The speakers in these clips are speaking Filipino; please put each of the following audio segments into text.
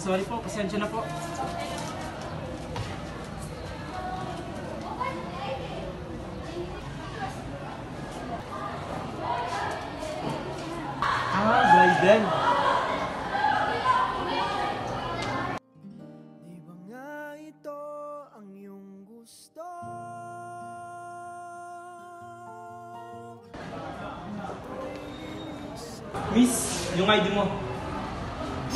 Sorry po, pasensya na po. Bridal. Di ba nga ito ang iyong gusto? Miss, yung ID mo.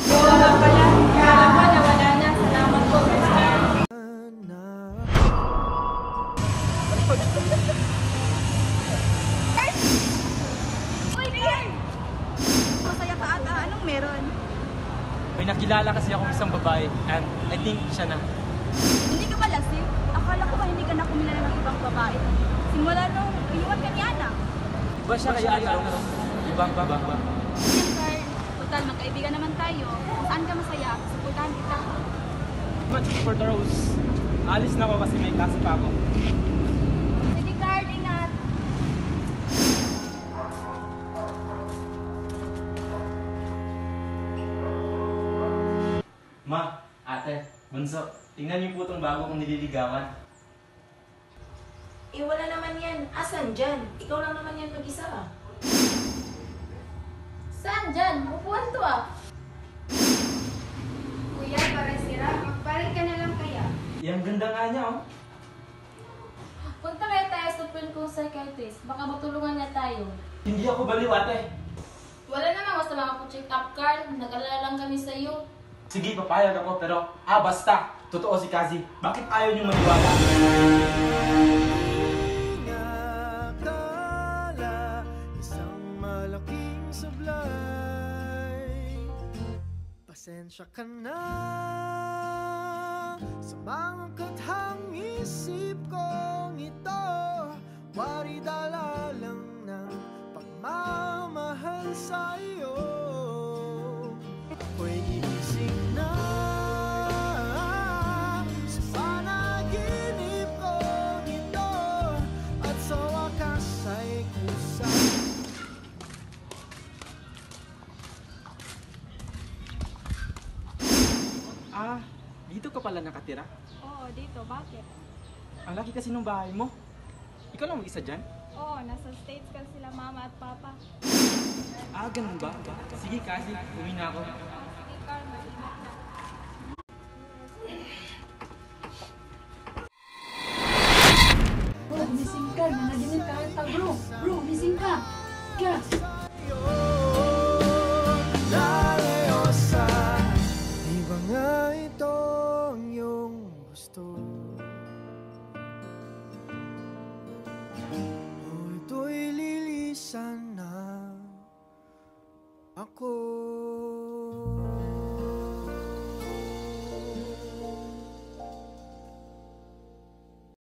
Wala pala. Kala ko nawala na. Salamat po, mister. Uy, Carl! Masaya ka ata. Anong meron? May nakilala kasi akong isang babae and I think siya na. Hindi ka ba lasing? Akala ko ba hindi ka na kumilala ng ibang babae? Simula nung iwan ka ni Ana. Iba siya kaya ano? Ibang baba. Yan, Carl. Total, magkaibigan naman tayo. Kung saan ka masaya, suportahan kita. Much for the rose. Alis na ako kasi may klase pa ako. Sige, Carl. Ingat. Ma, ate, bunso, tingnan niyo po itong bago kong nililigawan. Eh, wala naman yan. Asan dyan? Ikaw lang naman yan mag-isa. Saan dyan? Upuan to ah. Kuya, para sira. Magparin ka na lang kaya. Yang ganda nga niya, oh. Punta kaya tayo sa friend kong psychiatrist. Baka matulungan niya tayo. Hindi ako baliw, ate. Wala naman masama ako check up, Carl. Nag-alala lang kami sa'yo. Sige, papayag ako, pero basta. Totoo si Kazi. Bakit ayaw niyong maniwala? Akala isang malaking sablay. Pasensya ka na sa mga kathang isip kong ito. Wari dala lang ng pagmamahal sa'yo. Ako'y gigising na sa panaginip kong ito, at sa wakas ay kusa. Dito ka pala nakatira? Oo, dito. Bakit? Ang laki kasi ng bahay mo. Ikaw lang mag-isa dyan? Oo, nasa States ka sila mama at papa. Ganun ba? Sige, Kazi, uwi na ako. Sige, Carl. Mag-ingat na. Bro, missing ka. Nanaginip ka ata, bro. Bro, missing ka. Kaya. Lalayo sa di ba nga ito ang iyong gusto? O ito'y lilisan na ako.